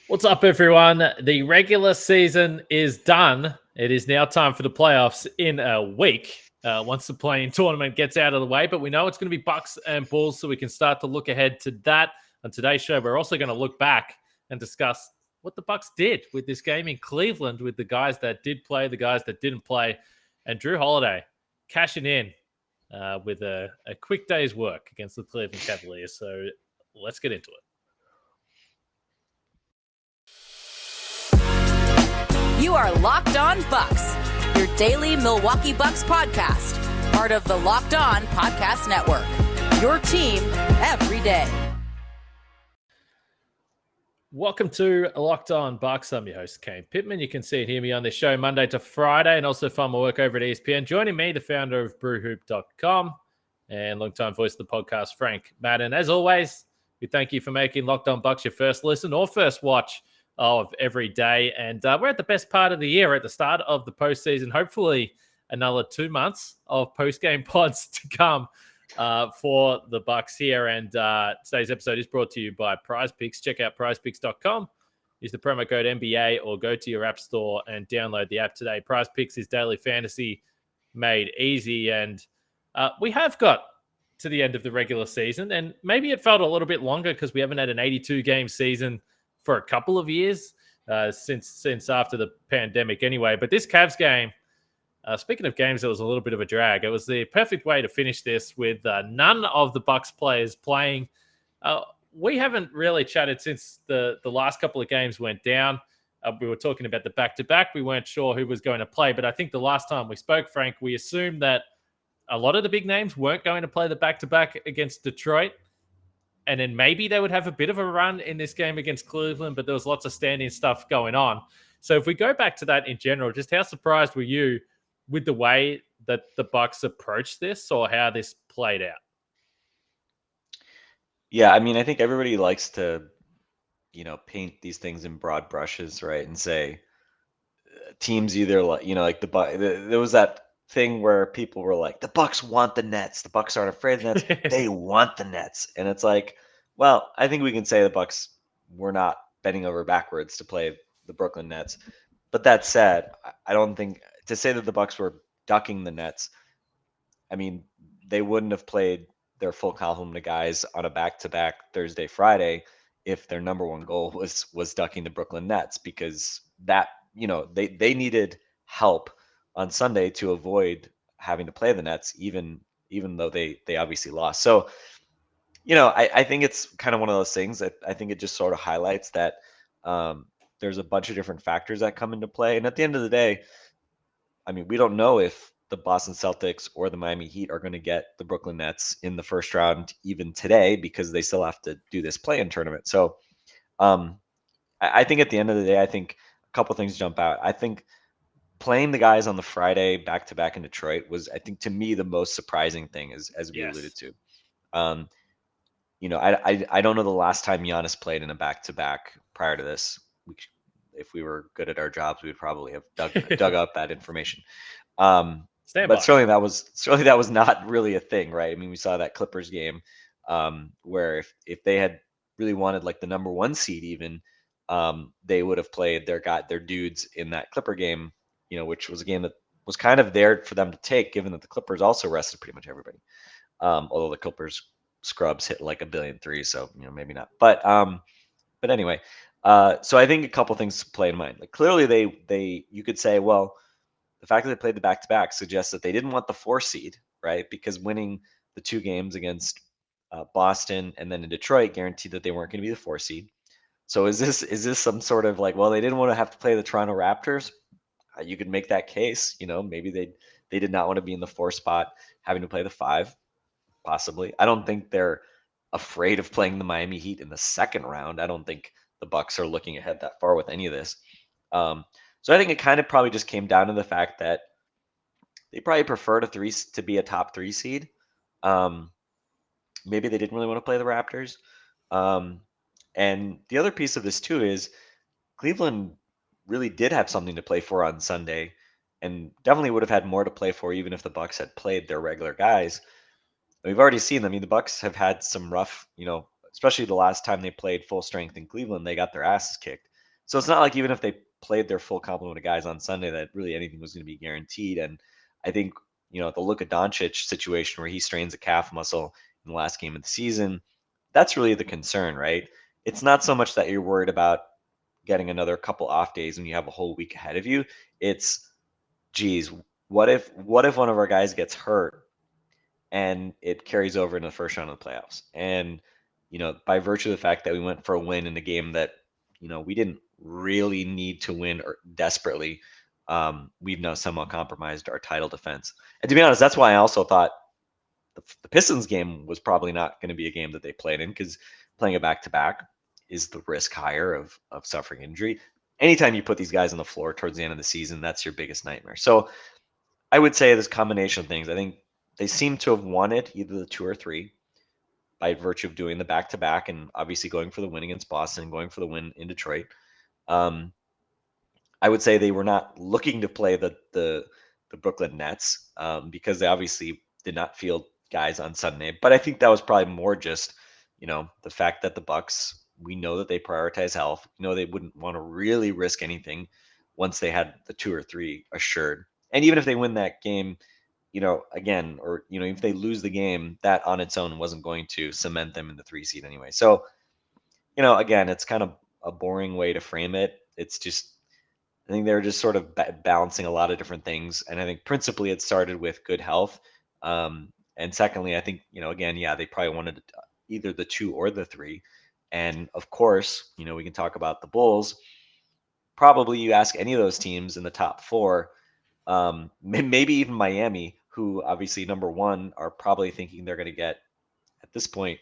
What's up, everyone? The regular season is done. It is now time for the playoffs in a week. Once the playing tournament gets out of the way, but we know it's going to be Bucks and Bulls, so we can start to look ahead to that. On today's show, we're also going to look back and discuss what the Bucks did with this game in Cleveland, with the guys that did play, the guys that didn't play, and Jrue Holiday cashing in with a quick day's work against the Cleveland Cavaliers. So let's get into it. You are Locked On Bucks, your daily Milwaukee Bucks podcast, part of the Locked On Podcast Network, your team every day. Welcome to Locked On Bucks. I'm your host, Kane Pittman. You can see and hear me on this show Monday to Friday, and also find my work over at ESPN. Joining me, the founder of brewhoop.com and longtime voice of the podcast, Frank Madden. As always, we thank you for making Locked On Bucks your first listen or first watch of every day. And we're at the best part of the year. We're at the start of the postseason. Hopefully another 2 months of post-game pods to come for the Bucks here. And today's episode is brought to you by Prize Picks. Check out prizepicks.com. Use the promo code NBA or go to your app store and download the app today. Prize Picks is daily fantasy made easy. And we have got to the end of the regular season, and maybe it felt a little bit longer because we haven't had an 82-game season for a couple of years since after the pandemic anyway. But this Cavs game, speaking of games that was a little bit of a drag, it was the perfect way to finish this with none of the Bucks players playing. We haven't really chatted since the last couple of games went down. We were talking about the back-to-back. We weren't sure who was going to play, but I think the last time we spoke, Frank, we assumed that a lot of the big names weren't going to play the back-to-back against Detroit. And then maybe they would have a bit of a run in this game against Cleveland, but there was lots of standing stuff going on. So if we go back to that in general, just how surprised were you with the way that the Bucks approached this, or how this played out? Yeah, I mean, I think everybody likes to, paint these things in broad brushes, right? And say teams either like there was that thing where people were like, the Bucks want the Nets. The Bucks aren't afraid of the Nets. They want the Nets. And it's like, well, I think we can say the Bucks were not bending over backwards to play the Brooklyn Nets. But that said, I don't think to say that the Bucks were ducking the Nets. I mean, they wouldn't have played their full complement of guys on a back-to-back Thursday, Friday if their number one goal was ducking the Brooklyn Nets, because that, they needed help on Sunday to avoid having to play the Nets, even though they obviously lost. So, I think it's kind of one of those things that I think it just sort of highlights that there's a bunch of different factors that come into play. And at the end of the day, I mean, we don't know if the Boston Celtics or the Miami Heat are going to get the Brooklyn Nets in the first round even today, because they still have to do this play-in tournament. So I think at the end of the day, I think a couple things jump out. I think playing the guys on the Friday back-to-back in Detroit was, I think, to me, the most surprising thing, as we alluded to. I don't know the last time Giannis played in a back-to-back prior to this. If we were good at our jobs, we would probably have dug up that information. But certainly that was not really a thing, right? I mean, we saw that Clippers game where if they had really wanted like the number one seed, even they would have played their dudes in that Clipper game, which was a game that was kind of there for them to take, given that the Clippers also rested pretty much everybody. Although the Clippers scrubs hit like 1 billion threes, so maybe not. But anyway, so I think a couple things to play in mind. Like clearly you could say, well, the fact that they played the back-to-back suggests that they didn't want the 4 seed, right? Because winning the 2 games against Boston and then in Detroit guaranteed that they weren't going to be the 4 seed. So is this some sort of like, well, they didn't want to have to play the Toronto Raptors? You could make that case. Maybe they did not want to be in the 4 spot, having to play the 5, possibly. I don't think they're afraid of playing the Miami Heat in the second round. I don't think the Bucks are looking ahead that far with any of this. So I think it kind of probably just came down to the fact that they probably prefer to be a top 3 seed. Maybe they didn't really want to play the Raptors. And the other piece of this too is Cleveland really did have something to play for on Sunday, and definitely would have had more to play for even if the Bucks had played their regular guys. We've already seen them. I mean, the Bucks have had some rough, especially the last time they played full strength in Cleveland, they got their asses kicked. So it's not like even if they played their full complement of guys on Sunday that really anything was going to be guaranteed. And I think, the Luka Doncic situation where he strains a calf muscle in the last game of the season, that's really the concern, right? It's not so much that you're worried about getting another couple off days when you have a whole week ahead of you. It's, geez, what if one of our guys gets hurt and it carries over into the first round of the playoffs? And, by virtue of the fact that we went for a win in a game that, we didn't really need to win or desperately, we've now somehow compromised our title defense. And to be honest, that's why I also thought the Pistons game was probably not going to be a game that they played in, because playing a back-to-back is the risk higher of suffering injury. Anytime you put these guys on the floor towards the end of the season, that's your biggest nightmare. So I would say this combination of things, I think they seem to have wanted either the 2 or 3 by virtue of doing the back-to-back and obviously going for the win against Boston and going for the win in Detroit. I would say they were not looking to play the Brooklyn Nets because they obviously did not field guys on Sunday. But I think that was probably more just, the fact that the Bucks, we know that they prioritize health. They wouldn't want to really risk anything once they had the 2 or 3 assured. And even if they win that game, again, or, if they lose the game, that on its own wasn't going to cement them in the 3 seed anyway. So, again, it's kind of a boring way to frame it. It's just, I think they're just sort of balancing a lot of different things. And I think principally it started with good health. And secondly, I think, again, yeah, they probably wanted either the 2 or the 3. And of course, we can talk about the Bulls. Probably you ask any of those teams in the top 4, maybe even Miami, who obviously number 1 are probably thinking they're going to get at this point,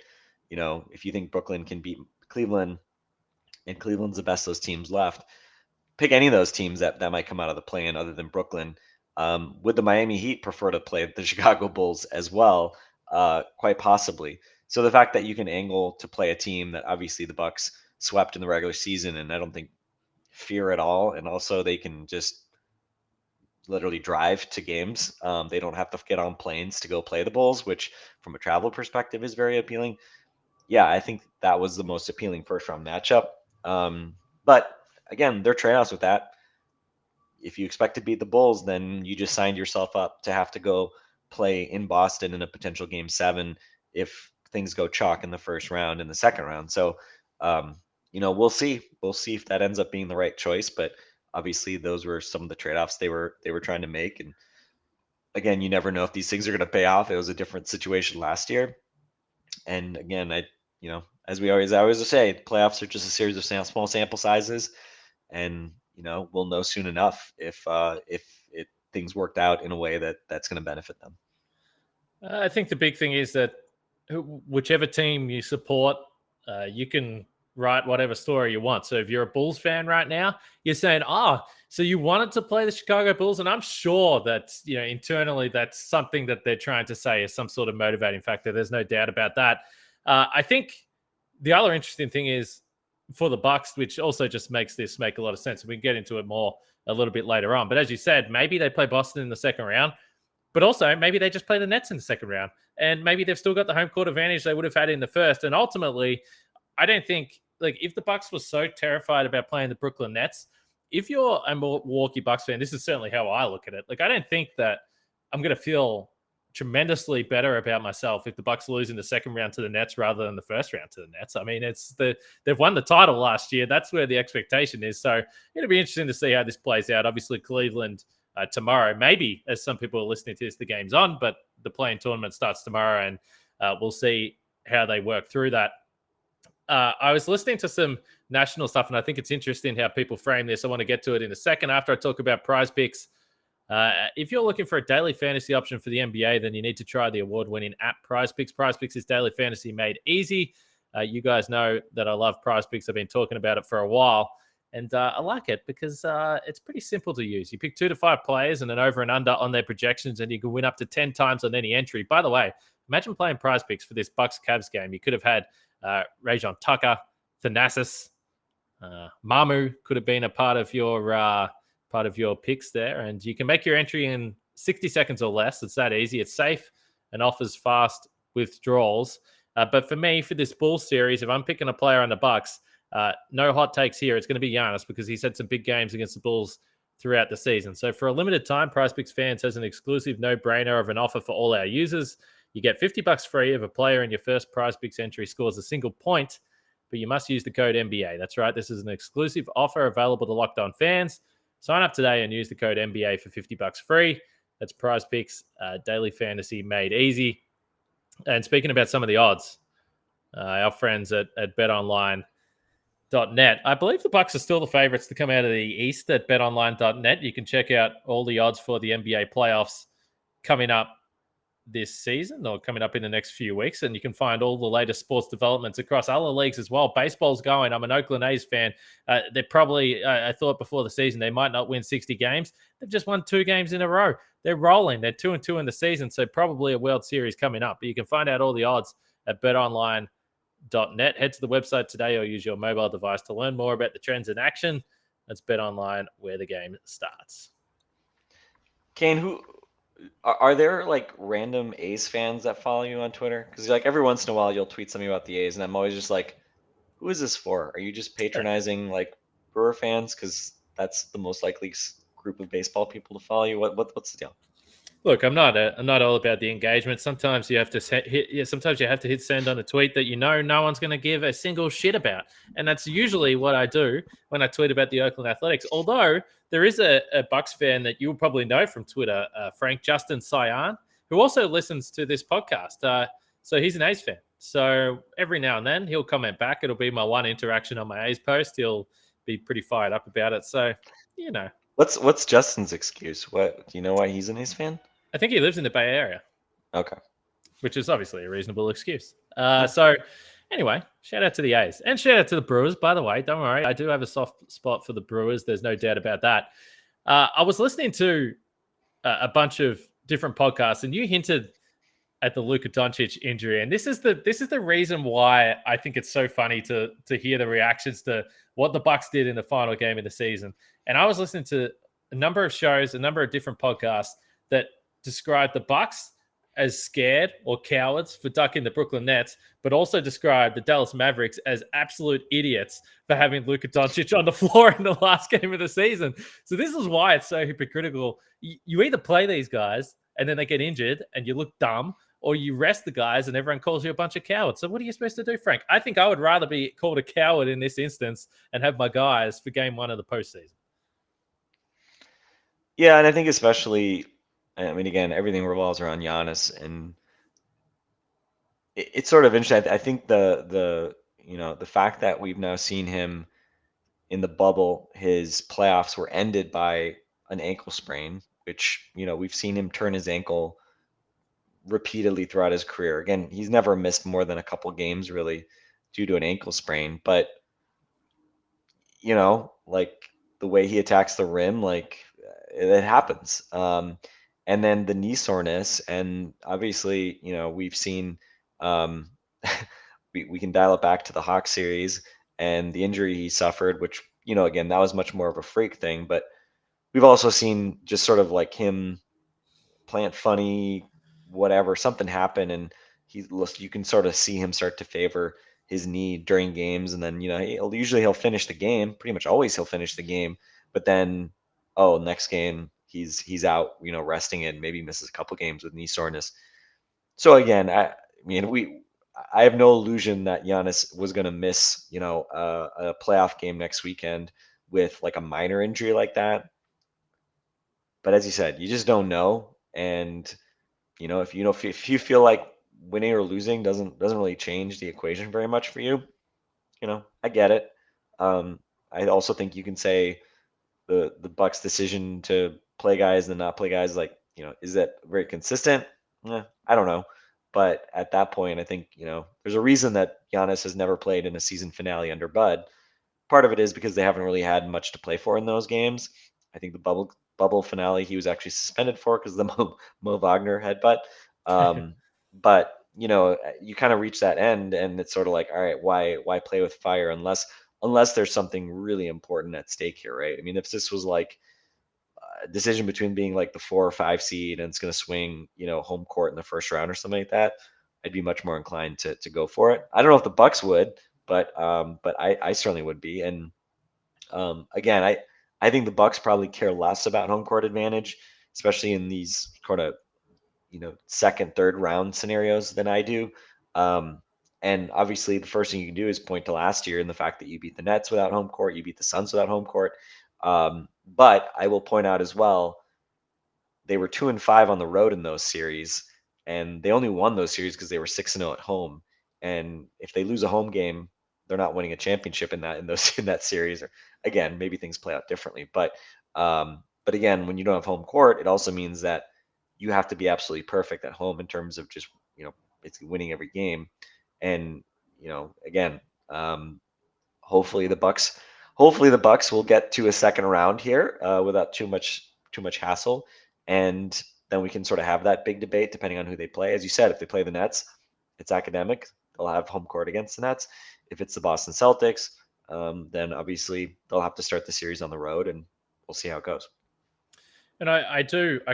if you think Brooklyn can beat Cleveland and Cleveland's the best of those teams left, pick any of those teams that might come out of the play-in other than Brooklyn. Would the Miami Heat prefer to play the Chicago Bulls as well? Quite possibly. So the fact that you can angle to play a team that obviously the Bucks swept in the regular season, and I don't think fear at all, and also they can just literally drive to games. They don't have to get on planes to go play the Bulls, which from a travel perspective is very appealing. Yeah, I think that was the most appealing first round matchup. But again, there are trade-offs with that. If you expect to beat the Bulls, then you just signed yourself up to have to go play in Boston in a potential game 7 if things go chalk in the first round and the second round. So, we'll see. We'll see if that ends up being the right choice. But obviously, those were some of the trade-offs they were trying to make. And again, you never know if these things are going to pay off. It was a different situation last year. And again, I always say, playoffs are just a series of small sample sizes, and we'll know soon enough if things worked out in a way that's going to benefit them. I think the big thing is that whichever team you support, you can write whatever story you want. So if you're a Bulls fan right now, you're saying, so you wanted to play the Chicago Bulls, and I'm sure that internally that's something that they're trying to say is some sort of motivating factor. There's no doubt about that. I think the other interesting thing is for the Bucks, which also just makes this make a lot of sense. We can get into it more a little bit later on. But as you said, maybe they play Boston in the second round, but also maybe they just play the Nets in the second round, and maybe they've still got the home court advantage they would have had in the first. And ultimately, I don't think, if the Bucks were so terrified about playing the Brooklyn Nets, if you're a Milwaukee Bucks fan, this is certainly how I look at it. I don't think that I'm going to feel tremendously better about myself if the Bucks lose in the second round to the Nets rather than the first round to the Nets. I mean, they've won the title last year. That's where the expectation is. So it'll be interesting to see how this plays out. Obviously, Cleveland tomorrow, maybe as some people are listening to this, the game's on, but the play-in tournament starts tomorrow, and we'll see how they work through that. I was listening to some national stuff, and I think it's interesting how people frame this. I want to get to it in a second after I talk about Prize Picks. If you're looking for a daily fantasy option for the NBA, then you need to try the award-winning app Prize Picks. Prize Picks is daily fantasy made easy. You guys know that I love Prize Picks. I've been talking about it for a while, and I like it because it's pretty simple to use. You pick 2 to 5 players and an over and under on their projections, and you can win up to 10 times on any entry. By the way, imagine playing Prize Picks for this Bucks-Cavs game. You could have had Rajon Tucker, Thanasis, Mamu could have been a part of your picks there, and you can make your entry in 60 seconds or less. It's that easy. It's safe and offers fast withdrawals. But for me, for this Bulls series, if I'm picking a player on the Bucks, No hot takes here. It's going to be Giannis because he's had some big games against the Bulls throughout the season. So for a limited time, PrizePicks fans has an exclusive no-brainer of an offer for all our users. You get $50 free if a player in your first PrizePicks entry scores a single point, but you must use the code NBA. That's right. This is an exclusive offer available to Locked On fans. Sign up today and use the code NBA for $50 free. That's PrizePicks, daily fantasy made easy. And speaking about some of the odds, our friends at BetOnline.net, I believe the Bucks are still the favorites to come out of the East at BetOnline.net. You can check out all the odds for the NBA playoffs coming up this season or coming up in the next few weeks, and you can find all the latest sports developments across other leagues as well. Baseball's going. I'm an Oakland A's fan. They're probably, I thought before the season, they might not win 60 games. They've just won 2 games in a row. They're rolling. They're 2-2 in the season, so probably a World Series coming up. But you can find out all the odds at betonline.net. Head to the website today or use your mobile device to learn more about the trends in action. That's BetOnline, where the game starts. Kane, are there like random A's fans that follow you on Twitter? Because like every once in a while you'll tweet something about the A's, and I'm always just like, who is this for? Are you just patronizing like Brewer fans? Because that's the most likely group of baseball people to follow you. What's the deal? Look, I'm not all about the engagement. Sometimes you have to hit send on a tweet that no one's going to give a single shit about, and that's usually what I do when I tweet about the Oakland Athletics. Although there is a Bucks fan that you'll probably know from Twitter, Frank Justin Cyan, who also listens to this podcast. So he's an A's fan. So every now and then he'll comment back. It'll be my one interaction on my A's post. He'll be pretty fired up about it. So What's Justin's excuse? What do you know why he's an A's fan? I think he lives in the Bay Area. Okay. Which is obviously a reasonable excuse. So anyway, shout out to the A's. And shout out to the Brewers, by the way. Don't worry, I do have a soft spot for the Brewers. There's no doubt about that. I was listening to a bunch of different podcasts, and you hinted at the Luka Doncic injury. And this is the reason why I think it's so funny to hear the reactions to what the Bucks did in the final game of the season. And I was listening to a number of shows, a number of different podcasts that described the Bucks as scared or cowards for ducking the Brooklyn Nets, but also described the Dallas Mavericks as absolute idiots for having Luka Doncic on the floor in the last game of the season. So this is why it's so hypocritical. You either play these guys and then they get injured and you look dumb, or you rest the guys and everyone calls you a bunch of cowards. So what are you supposed to do, Frank? I think I would rather be called a coward in this instance and have my guys for game 1 of the postseason. Yeah, and I think especially, I mean, again, everything revolves around Giannis, and it's sort of interesting. I think the fact that we've now seen him in the bubble, his playoffs were ended by an ankle sprain, which we've seen him turn his ankle repeatedly throughout his career. Again, he's never missed more than a couple games really due to an ankle sprain, but like the way he attacks the rim, like it happens. And then the knee soreness, and obviously, we've seen we can dial it back to the Hawks series and the injury he suffered, which, again, that was much more of a freak thing, but we've also seen just sort of like him plant funny, whatever, something happen, and you can sort of see him start to favor his knee during games, and then he'll finish the game. Pretty much always he'll finish the game, but then next game he's out, resting it, maybe misses a couple games with knee soreness. So again, I have no illusion that Giannis was going to miss a playoff game next weekend with like a minor injury like that. But as you said, you just don't know, and if you feel like winning or losing doesn't really change the equation very much for you, I get it. I also think you can say the Bucks' decision to play guys and not play guys, like, is that very consistent? I don't know. But at that point, I think, there's a reason that Giannis has never played in a season finale under Bud. Part of it is because they haven't really had much to play for in those games. I think the bubble finale he was actually suspended for because of the Mo Wagner headbutt. But you kind of reach that end, and it's sort of like, all right, why play with fire unless there's something really important at stake here, right? I mean, if this was like a decision between being like the 4 or 5 seed and it's going to swing, home court in the first round or something like that, I'd be much more inclined to go for it. I don't know if the Bucks would, but I certainly would be. And again, I think the Bucks probably care less about home court advantage, especially in these kind of second, third round scenarios than I do. Um, and obviously, the first thing you can do is point to last year and the fact that you beat the Nets without home court, you beat the Suns without home court. But I will point out as well, they were 2-5 on the road in those series, and they only won those series because they were 6-0 at home. And if they lose a home game, they're not winning a championship in that series. Or again, maybe things play out differently, but again, when you don't have home court, it also means that you have to be absolutely perfect at home in terms of just basically winning every game. And again, hopefully the Bucks will get to a second round here without too much hassle, and then we can sort of have that big debate depending on who they play. As you said, if they play the Nets, it's academic. They'll have home court against the Nets. If it's the Boston Celtics, then obviously they'll have to start the series on the road, and we'll see how it goes. And I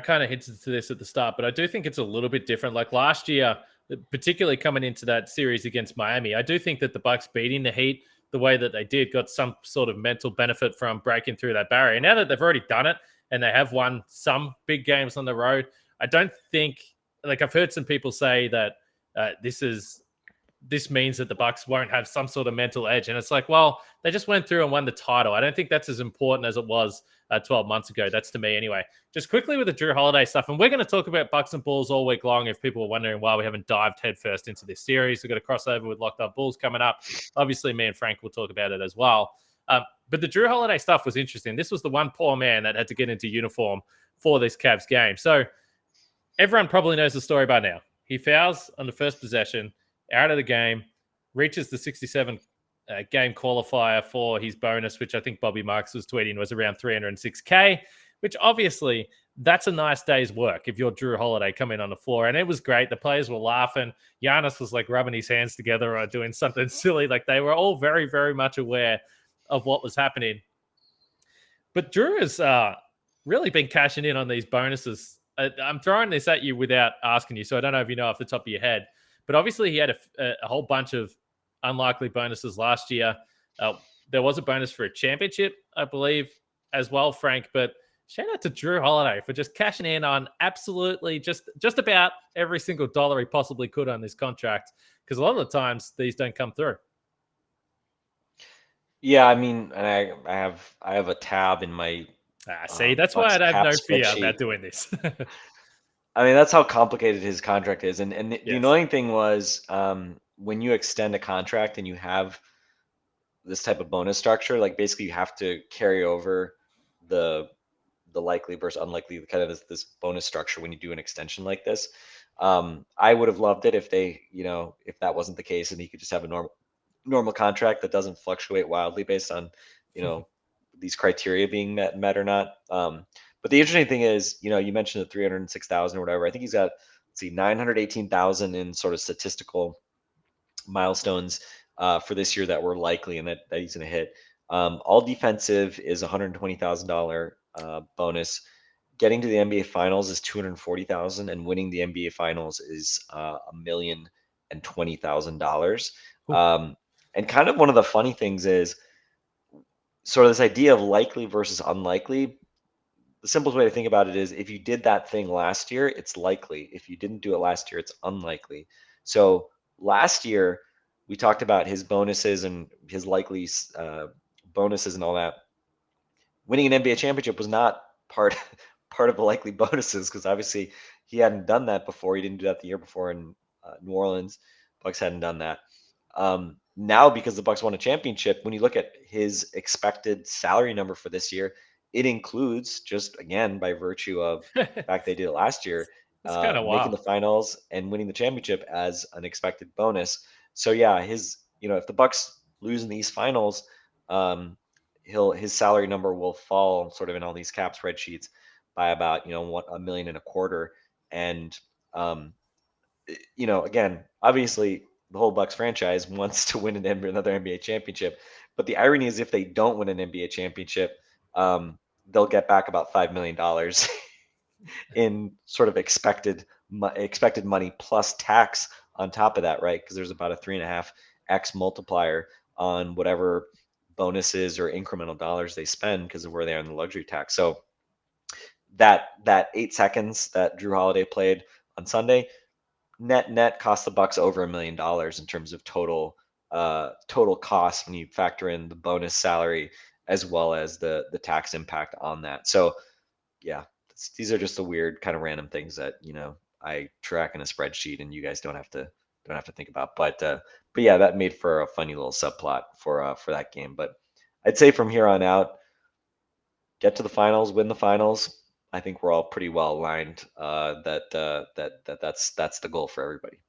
kind of hinted to this at the start, but I do think it's a little bit different. Like last year, particularly coming into that series against Miami, I do think that the Bucks beating the Heat the way that they did got some sort of mental benefit from breaking through that barrier. Now that they've already done it and they have won some big games on the road, I don't think, like I've heard some people say that this means that the Bucks won't have some sort of mental edge. And it's like, well, they just went through and won the title. I don't think that's as important as it was 12 months ago. That's to me anyway. Just quickly with the Jrue Holiday stuff, and we're going to talk about Bucks and Bulls all week long if people are wondering why we haven't dived headfirst into this series. We've got a crossover with Locked On Bulls coming up. Obviously, me and Frank will talk about it as well. But the Jrue Holiday stuff was interesting. This was the one poor man that had to get into uniform for this Cavs game. So everyone probably knows the story by now. He fouls on the first possession, out of the game, reaches the 67 game qualifier for his bonus, which I think Bobby Marks was tweeting was around $306K, which obviously that's a nice day's work if you're Jrue Holiday coming on the floor. And it was great. The players were laughing. Giannis was like rubbing his hands together or doing something silly. Like they were all very, very much aware of what was happening. But Jrue has really been cashing in on these bonuses. I'm throwing this at you without asking you, so I don't know if you know off the top of your head. But obviously, he had a whole bunch of unlikely bonuses last year. There was a bonus for a championship, I believe, as well, Frank. But shout out to Jrue Holiday for just cashing in on absolutely just about every single dollar he possibly could on this contract. Because a lot of the times, these don't come through. Yeah, I mean, and I have a tab in my. See, that's why I'd have no fear about doing this. I mean, that's how complicated his contract is. And the annoying thing was when you extend a contract and you have this type of bonus structure, like basically you have to carry over the likely versus unlikely kind of this bonus structure when you do an extension like this. I would have loved it if if that wasn't the case and he could just have a normal contract that doesn't fluctuate wildly based on, these criteria being met or not. But the interesting thing is, you mentioned the 306,000 or whatever. I think he's got, 918,000 in sort of statistical milestones for this year that were likely and that he's going to hit. All defensive is $120,000 bonus. Getting to the NBA Finals is $240,000, and winning the NBA Finals is $1,020,000. And kind of one of the funny things is sort of this idea of likely versus unlikely. The simplest way to think about it is if you did that thing last year, it's likely. If you didn't do it last year, it's unlikely. So last year, we talked about his bonuses and his likely bonuses and all that. Winning an NBA championship was not part of the likely bonuses because obviously he hadn't done that before. He didn't do that the year before in New Orleans. Bucks hadn't done that. Now, because the Bucks won a championship, when you look at his expected salary number for this year, it includes, just again by virtue of the fact they did it last year, making the finals and winning the championship as an expected bonus. So yeah, his if the Bucks lose in these finals, his salary number will fall sort of in all these cap spreadsheets by about $1.25 million. And again, obviously the whole Bucks franchise wants to win another NBA championship, but the irony is if they don't win an NBA championship, they'll get back about $5 million in sort of expected money plus tax on top of that, right? Because there's about a 3.5x multiplier on whatever bonuses or incremental dollars they spend because of where they are in the luxury tax. So that 8 seconds that Jrue Holiday played on Sunday, net cost the Bucks over $1 million in terms of total cost when you factor in the bonus salary as well as the tax impact on that. So yeah, these are just the weird kind of random things that I track in a spreadsheet and you guys don't have to think about. But yeah, that made for a funny little subplot for that game. But I'd say from here on out, get to the finals, win the finals. I think we're all pretty well aligned that's the goal for everybody.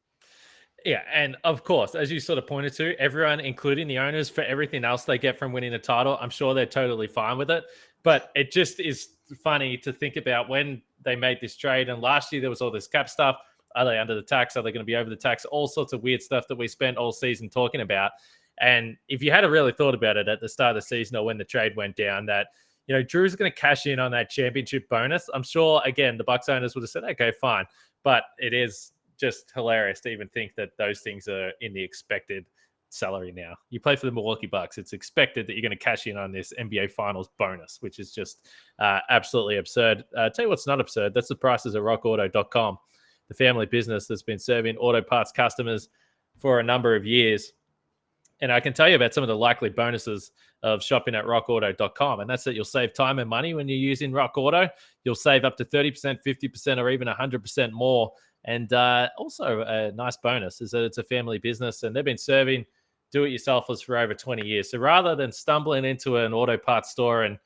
Yeah, and of course, as you sort of pointed to, everyone, including the owners, for everything else they get from winning a title, I'm sure they're totally fine with it. But it just is funny to think about when they made this trade. And last year there was all this cap stuff. Are they under the tax? Are they going to be over the tax? All sorts of weird stuff that we spent all season talking about. And if you had really thought about it at the start of the season or when the trade went down, that Jrue's going to cash in on that championship bonus, I'm sure again the Bucks owners would have said, okay, fine. But it is just hilarious to even think that those things are in the expected salary now. You play for the Milwaukee Bucks, it's expected that you're going to cash in on this NBA Finals bonus, which is just absolutely absurd. Tell you what's not absurd, that's the prices at rockauto.com, the family business that's been serving auto parts customers for a number of years. And I can tell you about some of the likely bonuses of shopping at rockauto.com. And that's that you'll save time and money when you're using Rock Auto. You'll save up to 30%, 50%, or even 100% more. And also a nice bonus is that it's a family business and they've been serving do-it-yourselfers for over 20 years. So rather than stumbling into an auto parts store and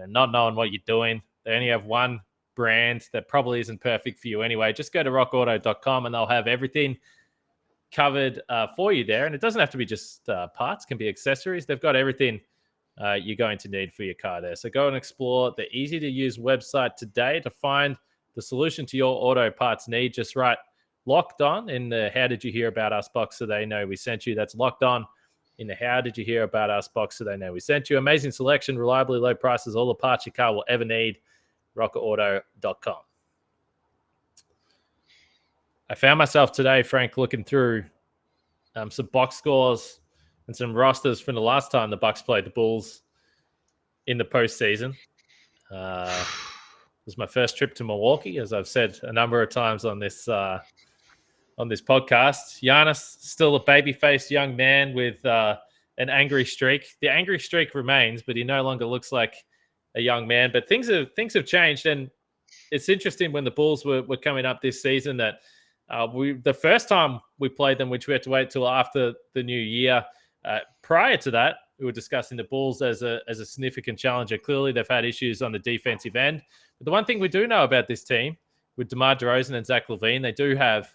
not knowing what you're doing, they only have one brand that probably isn't perfect for you anyway. Just go to rockauto.com and they'll have everything covered for you there. And it doesn't have to be just parts, it can be accessories. They've got everything you're going to need for your car there. So go and explore the easy-to-use website today to find the solution to your auto parts need. Just write Locked On in the How Did You Hear About Us box so they know we sent you. That's Locked On in the How Did You Hear About Us box so they know we sent you. Amazing selection, reliably low prices, all the parts your car will ever need. rockauto.com. I found myself today, Frank, looking through some box scores and some rosters from the last time the Bucks played the Bulls in the postseason. It was my first trip to Milwaukee, as I've said a number of times on this podcast. Giannis, still a baby-faced young man with an angry streak. The angry streak remains, but he no longer looks like a young man. But things have changed, and it's interesting when the Bulls were coming up this season that the first time we played them, which we had to wait till after the new year. Prior to that, we were discussing the Bulls as a significant challenger. Clearly, they've had issues on the defensive end. But the one thing we do know about this team, with DeMar DeRozan and Zach LaVine, they do have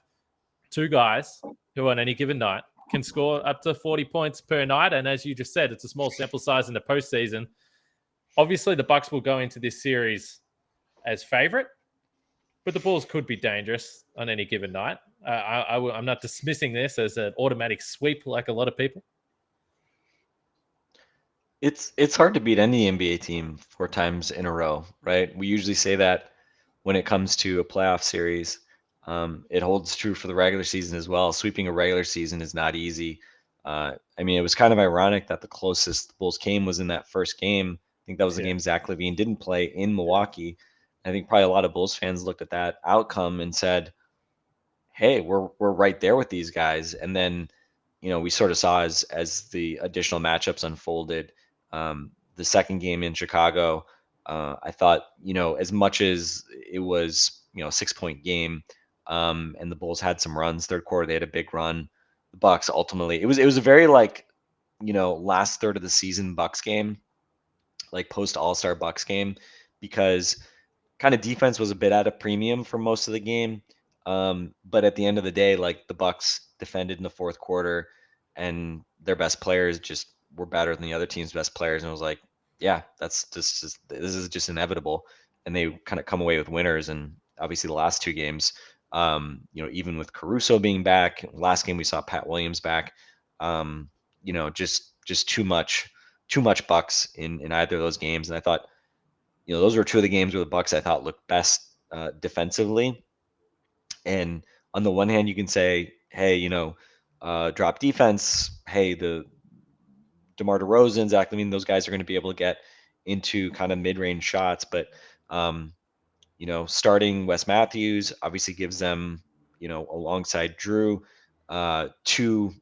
two guys who on any given night can score up to 40 points per night. And as you just said, it's a small sample size in the postseason. Obviously, the Bucks will go into this series as favorite, but the Bulls could be dangerous on any given night. I'm not dismissing this as an automatic sweep like a lot of people. It's hard to beat any NBA team 4 times in a row, right? We usually say that when it comes to a playoff series. It holds true for the regular season as well. Sweeping a regular season is not easy. I mean, it was kind of ironic that the closest the Bulls came was in that first game. I think that was the game Zach LaVine didn't play in Milwaukee. I think probably a lot of Bulls fans looked at that outcome and said, hey, we're right there with these guys. And then, we sort of saw as the additional matchups unfolded, the second game in Chicago, I thought, as much as it was, a 6-point game, and the Bulls had some runs. Third quarter, they had a big run. The Bucks ultimately, it was a very last third of the season Bucks game, like post All-Star Bucks game, because kind of defense was a bit at a premium for most of the game. But at the end of the day, the Bucks defended in the fourth quarter, and their best players just were better than the other team's best players. And it was like, yeah, this is just inevitable. And they kind of come away with winners. And obviously the last 2 games, even with Caruso being back, last game we saw Pat Williams back, just too much Bucks in either of those games. And I thought, those were 2 of the games where the Bucks I thought looked best defensively. And on the one hand, you can say, hey, drop defense. Hey, the DeMar DeRozan, Zach LaVine, those guys are going to be able to get into kind of mid-range shots. But, starting Wes Matthews obviously gives them, alongside Jrue, two,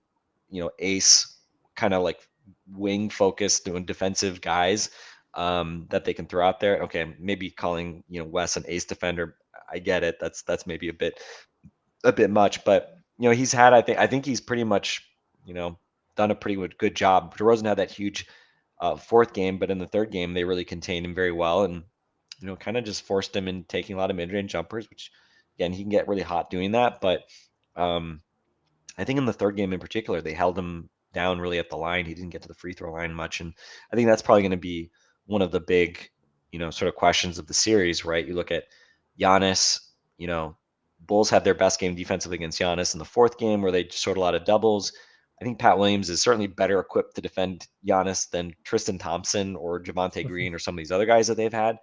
ace kind of like wing focused doing defensive guys that they can throw out there. Okay, maybe calling Wes an ace defender, I get it. That's maybe a bit much, but he's had I think he's pretty much done a pretty good job. DeRozan had that huge fourth game, but in the third game they really contained him very well and kind of just forced him in taking a lot of mid-range jumpers, which again he can get really hot doing that, but I think in the third game in particular they held him down really at the line. He didn't get to the free throw line much, and I think that's probably going to be one of the big sort of questions of the series, right? You look at Giannis, Bulls had their best game defensively against Giannis in the fourth game where they scored a lot of doubles. I think Pat Williams is certainly better equipped to defend Giannis than Tristan Thompson or Javonte Green or some of these other guys that they've had.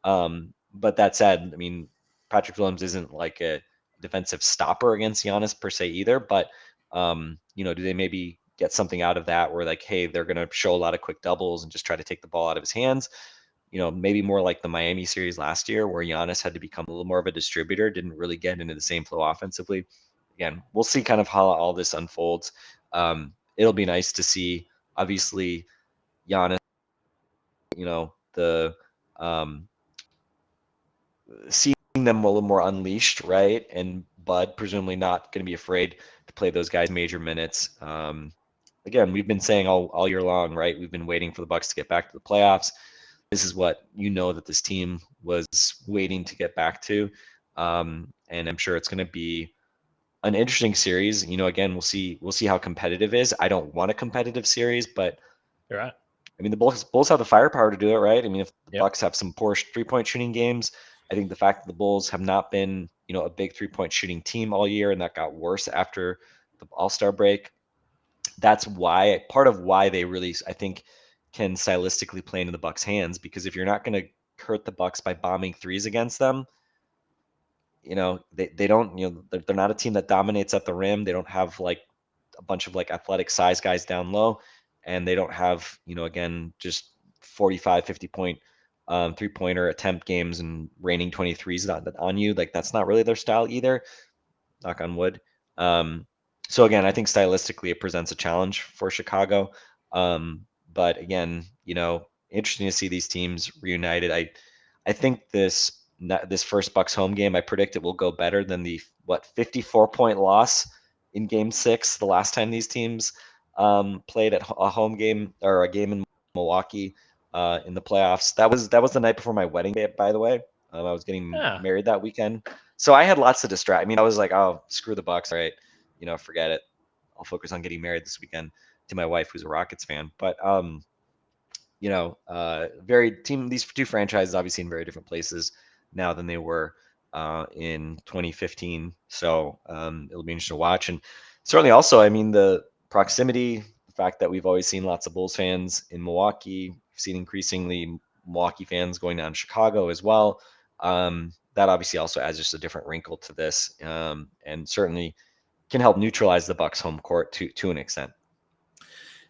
But that said, I mean, Patrick Williams isn't like a defensive stopper against Giannis per se either. But, do they maybe get something out of that where like, hey, they're going to show a lot of quick doubles and just try to take the ball out of his hands? Maybe more like the Miami series last year where Giannis had to become a little more of a distributor, didn't really get into the same flow offensively. Again, we'll see kind of how all this unfolds. It'll be nice to see, obviously, Giannis, seeing them a little more unleashed, right? And Bud presumably not going to be afraid to play those guys major minutes. Again, we've been saying all year long, right? We've been waiting for the Bucks to get back to the playoffs. This is what that this team was waiting to get back to. And I'm sure it's going to be an interesting series. Again, we'll see how competitive it is. I don't want a competitive series, but you're right. I mean, the Bulls have the firepower to do it, right? I mean, if the Bucks have some poor 3-point shooting games, I think the fact that the Bulls have not been, a big 3-point shooting team all year, and that got worse after the All-Star break. That's part of why they really, I think, can stylistically play into the Bucks' hands, because if you're not going to hurt the Bucks by bombing threes against them, they don't, they're not a team that dominates at the rim. They don't have like a bunch of like athletic size guys down low, and they don't have, again, just 45, 50 point 3-pointer attempt games and raining 23s on you. Like that's not really their style either. Knock on wood. So again, I think stylistically it presents a challenge for Chicago. But again, interesting to see these teams reunited. I think this first Bucks home game, I predict it will go better than the 54-point loss in Game 6 the last time these teams played at a home game or a game in Milwaukee in the playoffs. That was the night before my wedding day, by the way. I was getting married that weekend, so I had lots to distract. I mean, I was like, oh, screw the Bucks, right? Forget it. I'll focus on getting married this weekend to my wife, who's a Rockets fan. But these two franchises obviously in very different places now than they were in 2015. So it'll be interesting to watch. And certainly also, I mean, the proximity, the fact that we've always seen lots of Bulls fans in Milwaukee, we've seen increasingly Milwaukee fans going down to Chicago as well. That obviously also adds just a different wrinkle to this, and certainly can help neutralize the Bucks home court to an extent.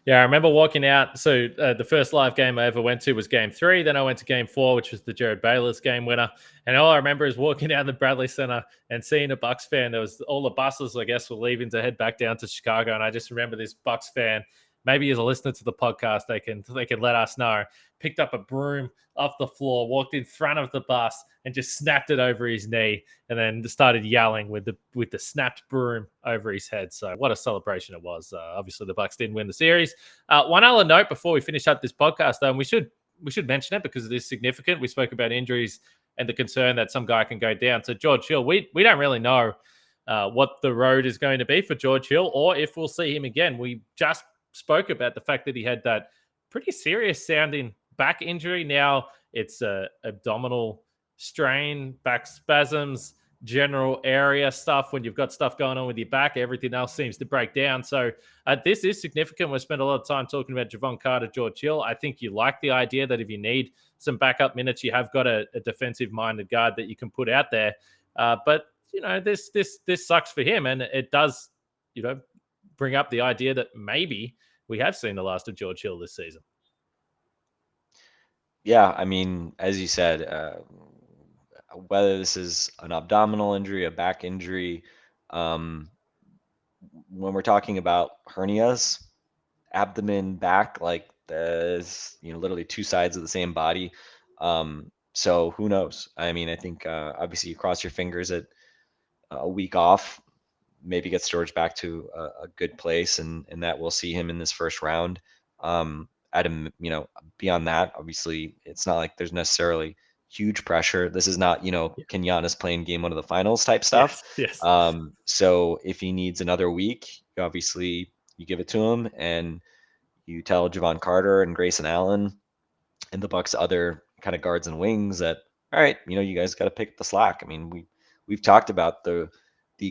Yeah, I remember walking out. So the first live game I ever went to was Game 3. Then I went to Game 4, which was the Jared Bayless game winner. And all I remember is walking down the Bradley Center and seeing a Bucks fan. There was all the buses, I guess, were leaving to head back down to Chicago. And I just remember this Bucks fan, maybe as a listener to the podcast, they can let us know, picked up a broom off the floor, walked in front of the bus and just snapped it over his knee, and then started yelling with the snapped broom over his head. So what a celebration it was. Obviously the Bucks didn't win the series. One other note before we finish up this podcast, though, and we should mention it because it is significant. We spoke about injuries and the concern that some guy can go down. So George Hill, we don't really know what the road is going to be for George Hill, or if we'll see him again. We just spoke about the fact that he had that pretty serious sounding back injury. Now it's abdominal strain, back spasms, general area stuff. When you've got stuff going on with your back, everything else seems to break down. So this is significant. We've spent a lot of time talking about Javon Carter, George Hill. I think you like the idea that if you need some backup minutes, you have got a defensive-minded guard that you can put out there. But this sucks for him, and it does, bring up the idea that maybe we have seen the last of George Hill this season. Yeah, I mean, as you said, whether this is an abdominal injury, a back injury, um, when we're talking about hernias, abdomen, back, like there's literally two sides of the same body. So who knows? I mean, I think obviously you cross your fingers that a week off maybe gets George back to a good place, and that we'll see him in this first round. At him, beyond that, obviously, it's not like there's necessarily huge pressure. This is not, can Giannis play in game one of the finals type stuff. Yes. So if he needs another week, obviously you give it to him, and you tell Javon Carter and Grayson Allen and the Bucks' other kind of guards and wings that, all right, you guys got to pick up the slack. I mean, we've talked about the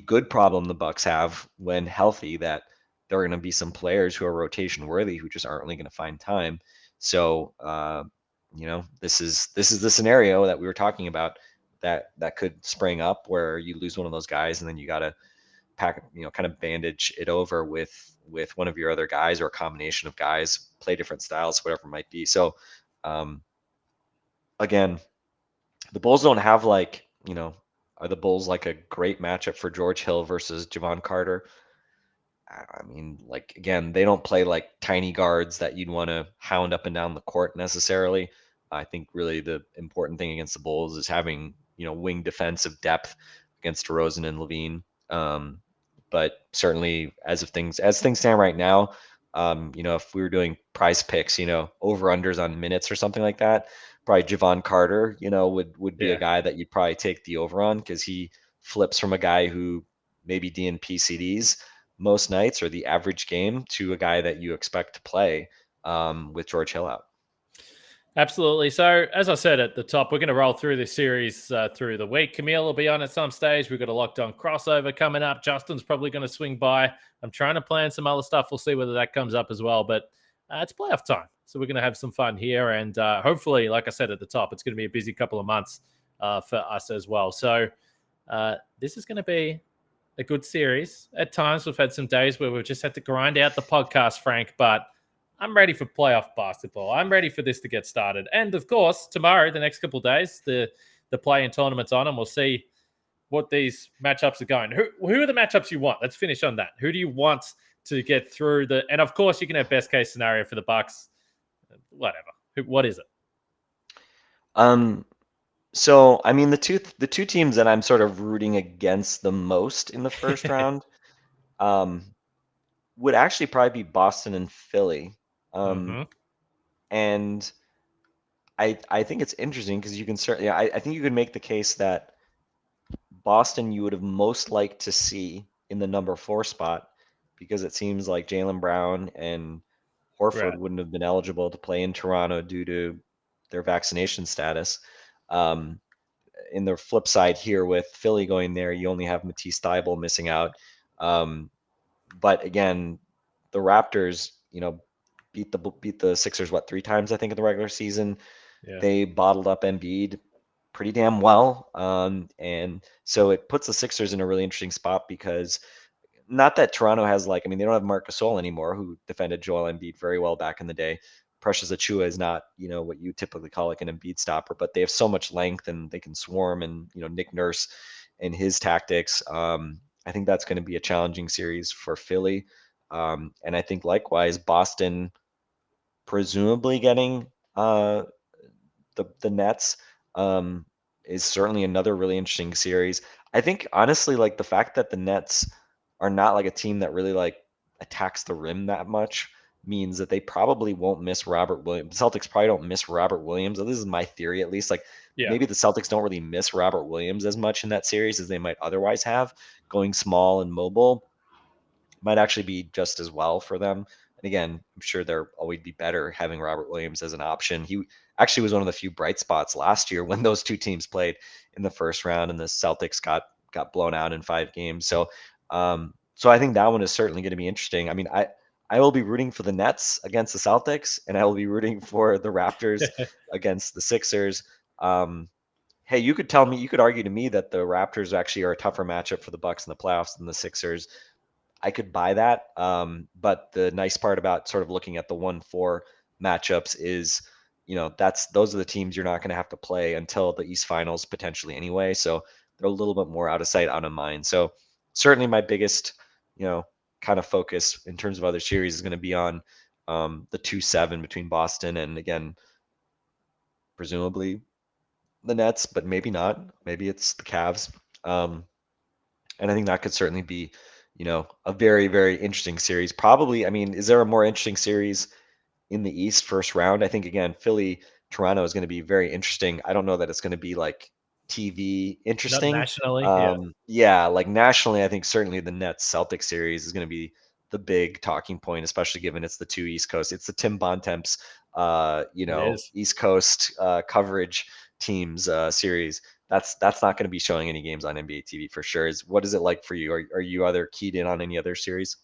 good problem the Bucks have when healthy, that there are going to be some players who are rotation worthy who just aren't really going to find time. So this is the scenario that we were talking about that could spring up where you lose one of those guys and then you got to pack, kind of bandage it over with one of your other guys or a combination of guys, play different styles, whatever it might be. So again, the Bulls don't have are the Bulls like a great matchup for George Hill versus Javon Carter? I mean, like, again, they don't play like tiny guards that you'd want to hound up and down the court necessarily. I think really the important thing against the Bulls is having, wing defensive depth against DeRozan and Levine. But certainly as things stand right now, if we were doing prize picks, over unders on minutes or something like that, probably Javon Carter, would be a guy that you'd probably take the over on, because he flips from a guy who maybe DNP CDs most nights or the average game to a guy that you expect to play with George Hill out. Absolutely. So, as I said at the top, we're going to roll through this series through the week. Camille will be on at some stage. We've got a locked on crossover coming up. Justin's probably going to swing by. I'm trying to plan some other stuff. We'll see whether that comes up as well. But it's playoff time. So, we're going to have some fun here. And hopefully, like I said at the top, it's going to be a busy couple of months for us as well. So, this is going to be a good series. At times, we've had some days where we've just had to grind out the podcast, Frank, but I'm ready for playoff basketball. I'm ready for this to get started. And of course, tomorrow, the next couple of days, the play-in tournament's on, and we'll see what these matchups are going. Who are the matchups you want? Let's finish on that. Who do you want to get through the? And of course, you can have best case scenario for the Bucks. Whatever. What is it? So I mean, the two teams that I'm sort of rooting against the most in the first round, would actually probably be Boston and Philly. And I think it's interesting because you can certainly, I think you could make the case that Boston you would have most liked to see in the number 4 spot, because it seems like Jaylen Brown and Horford wouldn't have been eligible to play in Toronto due to their vaccination status. In the flip side here with Philly going there, you only have Matisse Thybulle missing out. But again, the Raptors, beat the Sixers 3 times I think in the regular season. Yeah. They bottled up Embiid pretty damn well, and so it puts the Sixers in a really interesting spot, because not that Toronto has they don't have Marc Gasol anymore, who defended Joel Embiid very well back in the day. Precious Achiuwa is not what you typically call like an Embiid stopper, but they have so much length and they can swarm, and Nick Nurse and his tactics. I think that's going to be a challenging series for Philly. And I think likewise, Boston presumably getting the Nets is certainly another really interesting series. I think honestly, the fact that the Nets are not like a team that really attacks the rim that much means that they probably won't miss Robert Williams. The Celtics probably don't miss Robert Williams. This is my theory, at least. Maybe the Celtics don't really miss Robert Williams as much in that series as they might otherwise have. Going small and mobile might actually be just as well for them. And again, I'm sure they'll always be better having Robert Williams as an option. He actually was one of the few bright spots last year when those two teams played in the first round and the Celtics got blown out in 5 games. So I think that one is certainly going to be interesting. I mean, I will be rooting for the Nets against the Celtics, and I will be rooting for the Raptors against the Sixers. Hey, you could argue to me that the Raptors actually are a tougher matchup for the Bucks in the playoffs than the Sixers. I could buy that. But the nice part about sort of looking at the 1-4 matchups is, those are the teams you're not going to have to play until the East Finals potentially anyway. So they're a little bit more out of sight, out of mind. So certainly my biggest, kind of focus in terms of other series is going to be on the 2-7 between Boston and, again, presumably the Nets, but maybe not. Maybe it's the Cavs. And I think that could certainly be, a very, very interesting series. Probably, I mean, is there a more interesting series in the East first round? I think, again, Philly, Toronto is going to be very interesting. I don't know that it's going to be like TV Not interesting. nationally. Yeah. Yeah, like nationally, I think certainly the Nets Celtics series is going to be the big talking point, especially given it's the two East Coast. It's the Tim Bontemps, It is. East Coast coverage teams series. That's not going to be showing any games on NBA TV for sure. What is it like for you? Are you other keyed in on any other series?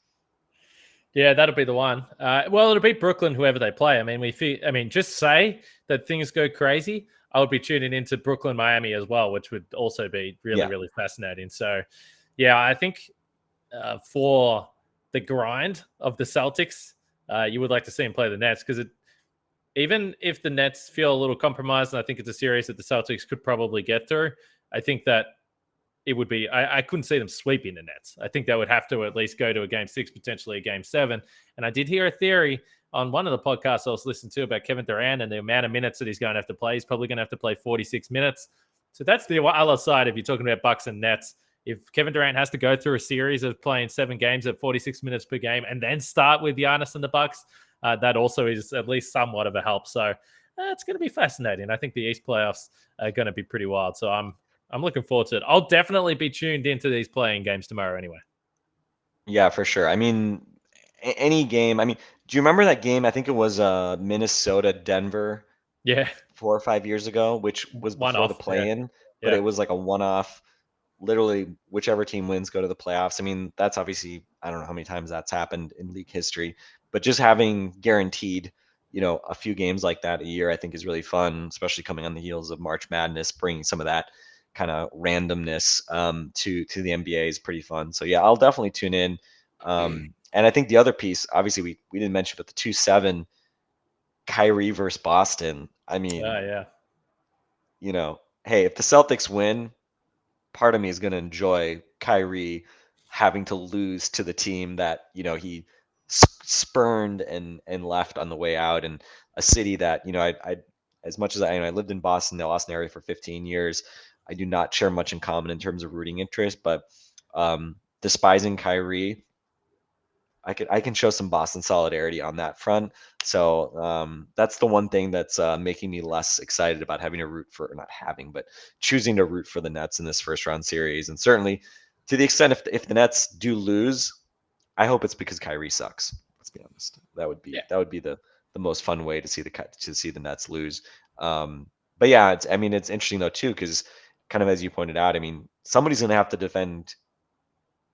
Yeah, that'll be the one. Well, it'll be Brooklyn, whoever they play. I mean, just say that things go crazy. I would be tuning into Brooklyn, Miami as well, which would also be really, Yeah. really fascinating. So, yeah, I think for the grind of the Celtics, you would like to see them play the Nets because even if the Nets feel a little compromised, and I think it's a series that the Celtics could probably get through, I think that it would be, I couldn't see them sweeping the Nets. I think they would have to at least go to a game 6, potentially a game 7. And I did hear a theory on one of the podcasts I was listening to about Kevin Durant and the amount of minutes that he's going to have to play. He's probably going to have to play 46 minutes. So that's the other side if you're talking about Bucks and Nets. If Kevin Durant has to go through a series of playing 7 games at 46 minutes per game and then start with Giannis and the Bucks, that also is at least somewhat of a help. So it's going to be fascinating. I think the East playoffs are going to be pretty wild. So I'm looking forward to it. I'll definitely be tuned into these playing games tomorrow anyway. Yeah, for sure. I mean, any game. I mean, do you remember that game? I think it was Minnesota Denver Yeah. 4 or 5 years ago, which was One before the off. Yeah. play-in, but Yeah. it was like a one-off. Literally, whichever team wins go to the playoffs. I mean, that's obviously, I don't know how many times that's happened in league history, but just having guaranteed, a few games like that a year, I think is really fun, especially coming on the heels of March Madness, bringing some of that kind of randomness to the NBA is pretty fun. So yeah, I'll definitely tune in. And I think the other piece, obviously, we didn't mention, but the 2-7 Kyrie versus Boston. I mean, Yeah. Hey, if the Celtics win, part of me is going to enjoy Kyrie having to lose to the team that he spurned and left on the way out, and a city that I as much as I lived in Boston, the Boston area for 15 years. I do not share much in common in terms of rooting interest, but despising Kyrie, I can show some Boston solidarity on that front. So that's the one thing that's making me less excited about having to root for, not having, but choosing to root for the Nets in this first round series. And certainly, to the extent if the Nets do lose, I hope it's because Kyrie sucks. Let's be honest. That would be the most fun way to see the Nets lose. But yeah, it's interesting though too, because kind of as you pointed out, I mean, somebody's going to have to defend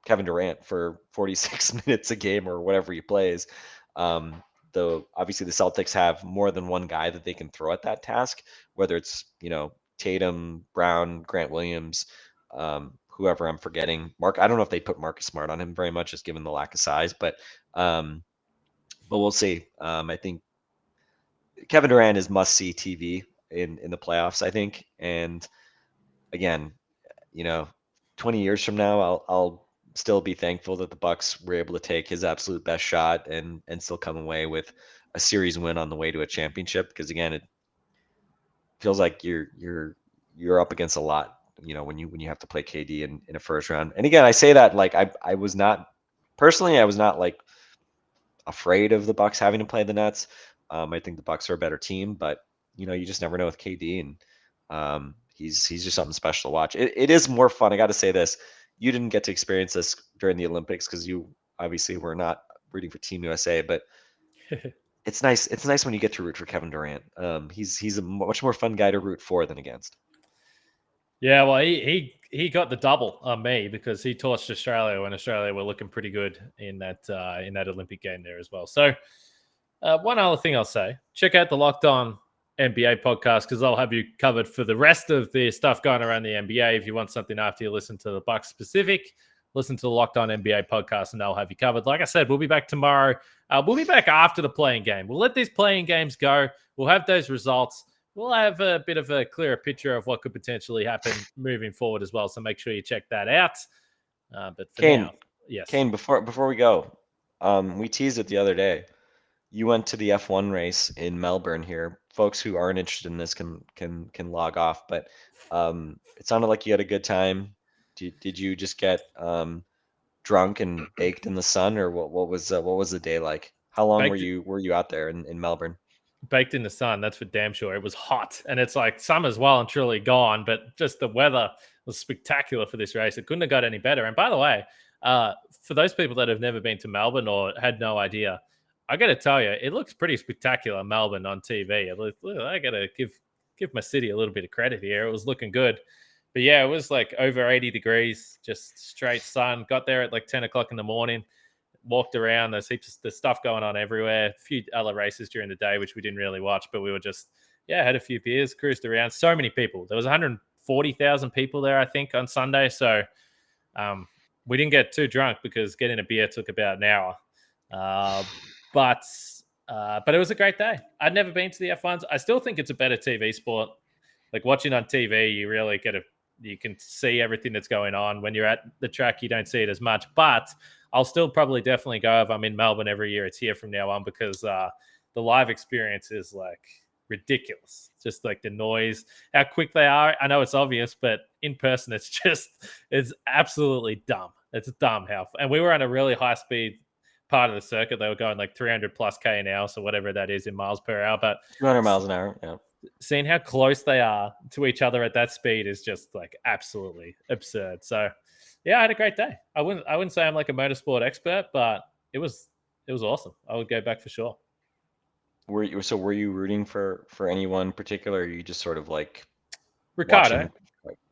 Kevin Durant for 46 minutes a game or whatever he plays. Though obviously the Celtics have more than one guy that they can throw at that task, whether it's Tatum, Brown, Grant Williams, whoever I'm forgetting. I don't know if they put Marcus Smart on him very much, just given the lack of size, but we'll see. I think Kevin Durant is must see TV in the playoffs, I think, and again, 20 years from now, I'll still be thankful that the Bucks were able to take his absolute best shot and still come away with a series win on the way to a championship. Because again, it feels like you're up against a lot, when you have to play KD in a first round. And again, I say that like I was not like afraid of the Bucks having to play the Nets. I think the Bucks are a better team, but you just never know with KD, and he's just something special to watch. It is more fun. I got to say this. You didn't get to experience this during the Olympics because you obviously were not rooting for Team USA, but it's nice. It's nice when you get to root for Kevin Durant. He's a much more fun guy to root for than against. Yeah, well, he got the double on me because he torched Australia when Australia were looking pretty good in that Olympic game there as well. So one other thing I'll say, check out the Locked On NBA podcast because I'll have you covered for the rest of the stuff going around the NBA. If you want something after you listen to the Bucks specific, listen to the Locked On NBA podcast, and they'll have you covered. Like I said, we'll be back tomorrow. We'll be back after the playing game. We'll let these playing games go. We'll have those results. We'll have a bit of a clearer picture of what could potentially happen moving forward as well. So make sure you check that out. But for now, yes. Kane, before we go, we teased it the other day. You went to the F1 race in Melbourne here. Folks who aren't interested in this can log off. But it sounded like you had a good time. Did you just get drunk and baked in the sun, or what was the day like? How long were you out there in Melbourne? Baked in the sun, that's for damn sure. It was hot, and it's like summer's well and truly gone, but just the weather was spectacular for this race. It couldn't have got any better. And by the way, for those people that have never been to Melbourne or had no idea, I got to tell you, it looks pretty spectacular, Melbourne on TV. I got to give my city a little bit of credit here. It was looking good. But yeah, it was like over 80 degrees, just straight sun. Got there at like 10 o'clock in the morning, walked around. There's stuff going on everywhere. A few other races during the day, which we didn't really watch, but we were just, had a few beers, cruised around. So many people. There was 140,000 people there, I think, on Sunday. So we didn't get too drunk because getting a beer took about an hour. But it was a great day. I'd never been to the F1s. I still think it's a better TV sport. Like watching on TV, you really you can see everything that's going on. When you're at the track, you don't see it as much. But I'll still probably definitely go if I'm in Melbourne every year. It's here from now on because the live experience is like ridiculous. Just like the noise, how quick they are. I know it's obvious, but in person, it's absolutely dumb. It's dumb and we were on a really high speed part of the circuit. They were going like 300 plus K an hour, so whatever that is in miles per hour. But 200 miles an hour, yeah. Seeing how close they are to each other at that speed is just like absolutely absurd. So yeah, I had a great day. I wouldn't say I'm like a motorsport expert, but it was awesome. I would go back for sure. Were you rooting for anyone in particular? Or you just sort of like Ricardo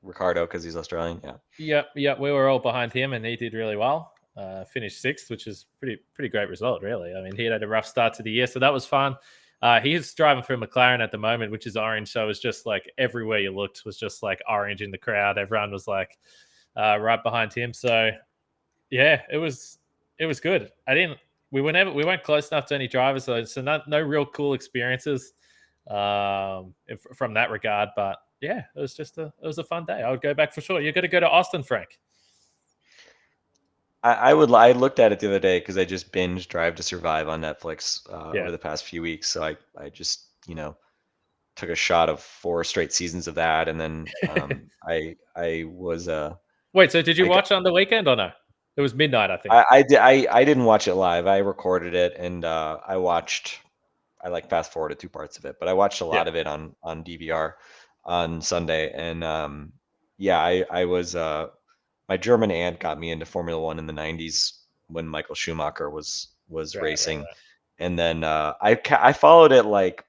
because he's Australian? Yeah. Yep. We were all behind him, and he did really well. Finished sixth, which is pretty great result, really. I mean, he had a rough start to the year, so that was fun. He's driving for McLaren at the moment, which is orange. So it was just like everywhere you looked was just like orange in the crowd. Everyone was like right behind him. So yeah, it was good. We weren't close enough to any drivers, so no real cool experiences from that regard. But yeah, it was a fun day. I would go back for sure. You're going to go to Austin, Frank. I looked at it the other day because I just binged Drive to Survive on Netflix over the past few weeks. So I just took a shot of 4 straight seasons of that, and then I was wait. So did you watch on the weekend or no? It was midnight, I think. I didn't watch it live. I recorded it, and I fast forwarded 2 parts of it, but I watched a lot of it on DVR on Sunday, and I was. My German aunt got me into Formula One in the 90s when Michael Schumacher was racing. Right. And then I followed it like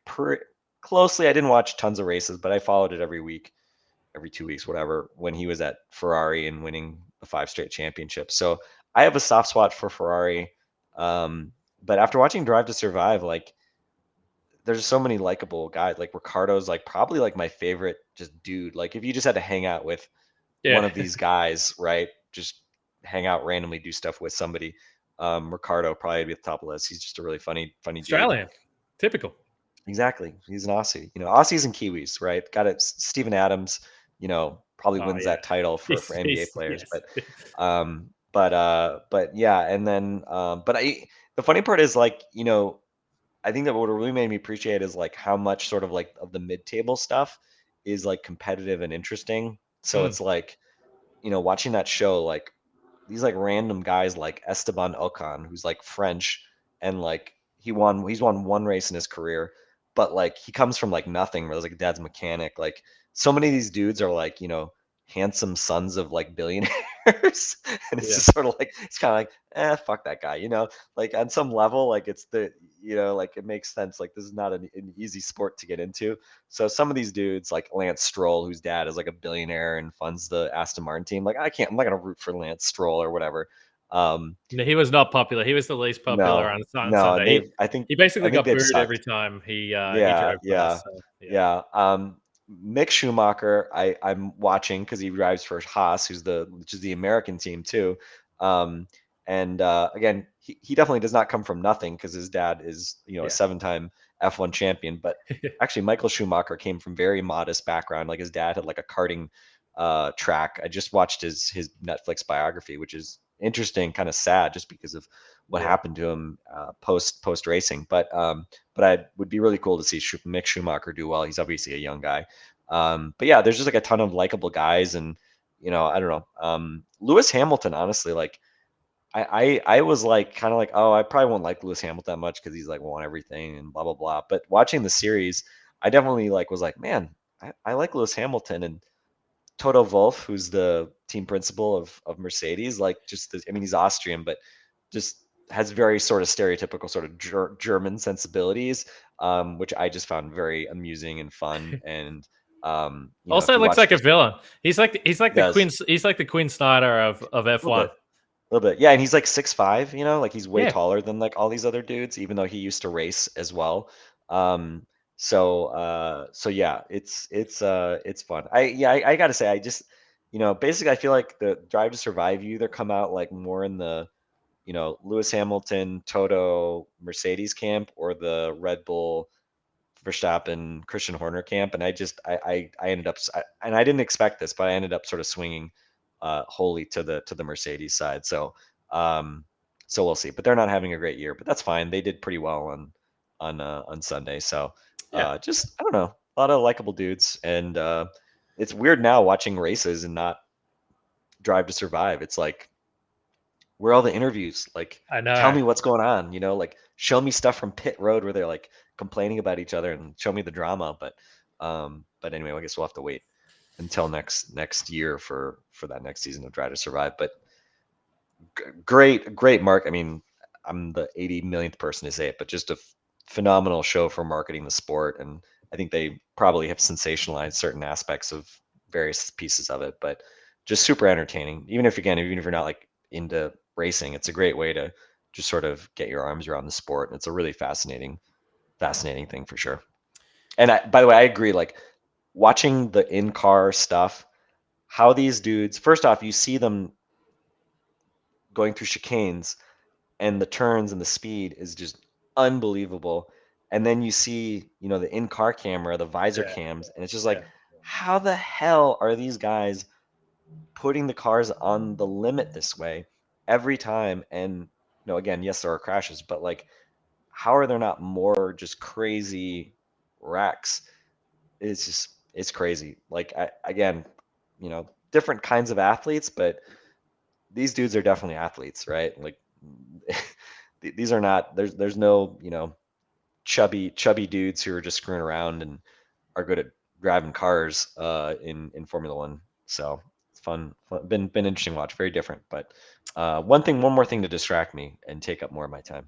closely. I didn't watch tons of races, but I followed it every week, every 2 weeks, whatever, when he was at Ferrari and winning the 5 straight championships. So I have a soft spot for Ferrari. But after watching Drive to Survive, like there's so many likable guys. Like Ricardo's like probably like my favorite just dude. Like if you just had to hang out with one of these guys, right? Just hang out randomly, do stuff with somebody. Ricardo probably be at the top of the list. He's just a really funny Australian, dude. Typical. Exactly. He's an Aussie. Aussies and Kiwis, right? Got it. Steven Adams, probably wins that title for NBA players. Yes. But yeah, and then the funny part is like, I think that what really made me appreciate is like how much sort of like of the mid-table stuff is like competitive and interesting. So it's like, watching that show, like these like random guys like Esteban Ocon, who's like French, and like he's won 1 race in his career, but like he comes from like nothing, where there's like dad's mechanic. Like so many of these dudes are like, handsome sons of like billionaires. And it's just sort of like, it's kind of like, fuck that guy, like on some level, like it's like it makes sense. Like this is not an easy sport to get into. So some of these dudes like Lance Stroll, whose dad is like a billionaire and funds the Aston Martin team. Like I'm not going to root for Lance Stroll or whatever. No, he was not popular. He was the least popular on Sunday. He basically got booed every time he drove past. So, Mick Schumacher, I'm watching because he drives for Haas, which is the American team too. And again, he definitely does not come from nothing because his dad is, a 7-time F1 champion. But actually, Michael Schumacher came from very modest background. Like his dad had like a karting track. I just watched his Netflix biography, which is interesting, kind of sad, just because of what happened to him post racing. But I would be really cool to see Mick Schumacher do well. He's obviously a young guy. But yeah, there's just like a ton of likable guys, and I don't know. Lewis Hamilton, honestly, like I was like kind of like, oh, I probably won't like Lewis Hamilton that much because he's like won everything and blah blah blah. But watching the series, I definitely like was like, man, I like Lewis Hamilton. And Toto Wolff, who's the team principal of Mercedes, like I mean, he's Austrian, but just has very sort of stereotypical sort of German sensibilities, which I just found very amusing and fun. And also looks like a villain. He's like the Queen. He's like the Queen Snyder of F1. A little bit, yeah, and he's like 6'5", like he's way taller than like all these other dudes, even though he used to race as well. So yeah, it's fun. I gotta say, I just, basically I feel like the Drive to Survive, you either come out like more in the, Lewis Hamilton, Toto, Mercedes camp, or the Red Bull, Verstappen, Christian Horner camp. And I ended up, and I didn't expect this, but I ended up sort of swinging wholly to the Mercedes side. So so we'll see. But they're not having a great year, but that's fine. They did pretty well on Sunday. So just, I don't know, a lot of likable dudes. And it's weird now watching races and not Drive to Survive. It's like, where are all the interviews? Like, I know. Tell me what's going on. Like, show me stuff from pit road where they're like complaining about each other, and show me the drama. But anyway, I guess we'll have to wait until next year for that next season of Drive to Survive. But great mark. I mean, I'm the 80 millionth person to say it, but just a phenomenal show for marketing the sport. And I think they probably have sensationalized certain aspects of various pieces of it, but just super entertaining. Even if you're not like into racing, it's a great way to just sort of get your arms around the sport. And it's a really fascinating thing for sure. And by the way, I agree. Like, watching the in-car stuff, how these dudes, first off, you see them going through chicanes, and the turns and the speed is just unbelievable. And then you see, the in-car camera, the visor cams, and it's just like, how the hell are these guys putting the cars on the limit this way every time? And, again, yes, there are crashes, but like, how are there not more just crazy wrecks? It's crazy. Like, again, different kinds of athletes, but these dudes are definitely athletes, right? Like, these are not, there's no, chubby dudes who are just screwing around and are good at driving cars in Formula One. So it's fun. Been interesting to watch. Very different, but one more thing to distract me and take up more of my time.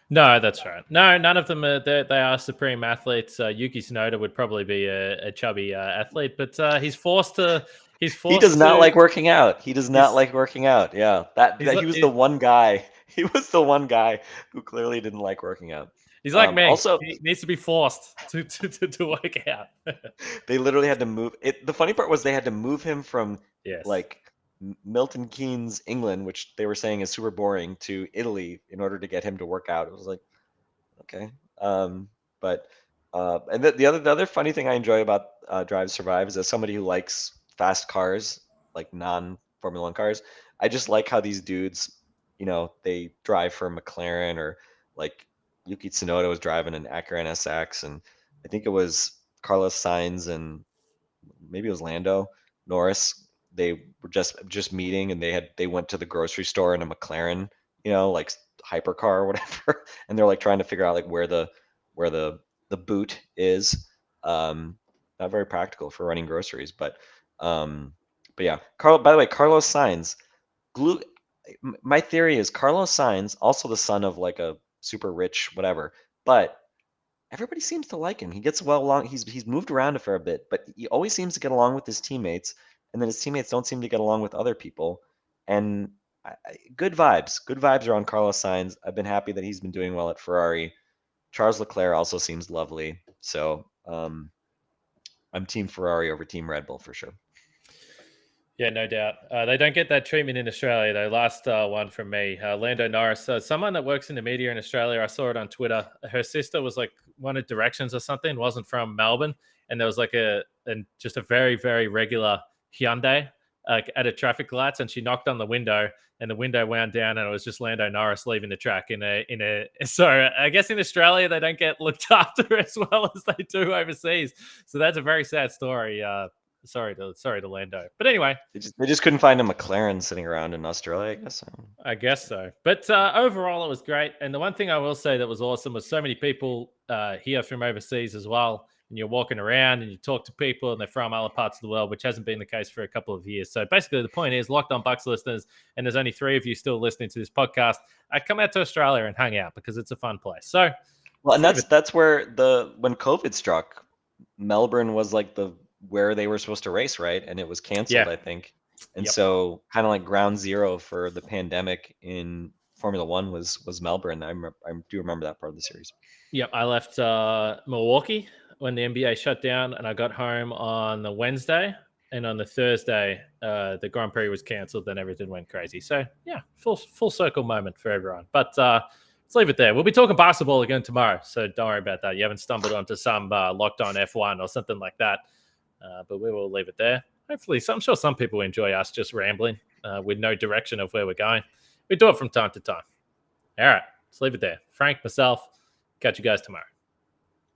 No, that's right. No, none of them are. They are supreme athletes. Yuki Tsunoda would probably be a chubby athlete, but he's forced to. He does not like working out. He does not like working out. Yeah, he was the one guy. He was the one guy who clearly didn't like working out. He's like me. Also, he needs to be forced to work out. They literally had to move it. The funny part was they had to move him from like Milton Keynes, England, which they were saying is super boring, to Italy in order to get him to work out. It was like, okay. But and the other funny thing I enjoy about Drive Survive is, as somebody who likes fast cars, like non-Formula One cars, I just like how these dudes, they drive for McLaren, or like Yuki Tsunoda was driving an Acura NSX, and I think it was Carlos Sainz and maybe it was Lando Norris. They were just meeting, and they went to the grocery store in a McLaren, like hypercar or whatever, and they're like trying to figure out like where the boot is. Not very practical for running groceries, but yeah. By the way, Carlos Sainz, my theory is Carlos Sainz, also the son of like a super rich whatever, but everybody seems to like him. He gets well along. He's moved around a fair bit, but he always seems to get along with his teammates, and then his teammates don't seem to get along with other people. And good vibes are on Carlos Sainz. I've been happy that he's been doing well at Ferrari. Charles Leclerc also seems lovely. So I'm team Ferrari over team Red Bull for sure. Yeah, no doubt. They don't get that treatment in Australia, though. Last one from me, Lando Norris. Someone that works in the media in Australia, I saw it on Twitter. Her sister was like one of Directions or something, wasn't from Melbourne. And there was like just a very, very regular Hyundai at a traffic lights. And she knocked on the window and the window wound down and it was just Lando Norris leaving the track so I guess in Australia, they don't get looked after as well as they do overseas. So that's a very sad story. Sorry to Lando. But anyway. They just couldn't find a McLaren sitting around in Australia, I guess. I guess so. But overall, it was great. And the one thing I will say that was awesome was so many people here from overseas as well. And you're walking around and you talk to people and they're from other parts of the world, which hasn't been the case for a couple of years. So basically the point is, Locked On Bucks listeners, and there's only 3 of you still listening to this podcast, come out to Australia and hang out because it's a fun place. So, well, and that's where when COVID struck, Melbourne was like where they were supposed to race, right? And it was canceled, I think. And so kind of like ground zero for the pandemic in Formula One was Melbourne. I do remember that part of the series. Yep, I left Milwaukee when the NBA shut down, and I got home on the Wednesday, and on the Thursday, the Grand Prix was canceled, and everything went crazy. So yeah, full circle moment for everyone. But let's leave it there. We'll be talking basketball again tomorrow, so don't worry about that. You haven't stumbled onto some Locked On F1 or something like that. But we will leave it there. Hopefully, I'm sure some people enjoy us just rambling with no direction of where we're going. We do it from time to time. All right, let's leave it there. Frank, myself, catch you guys tomorrow.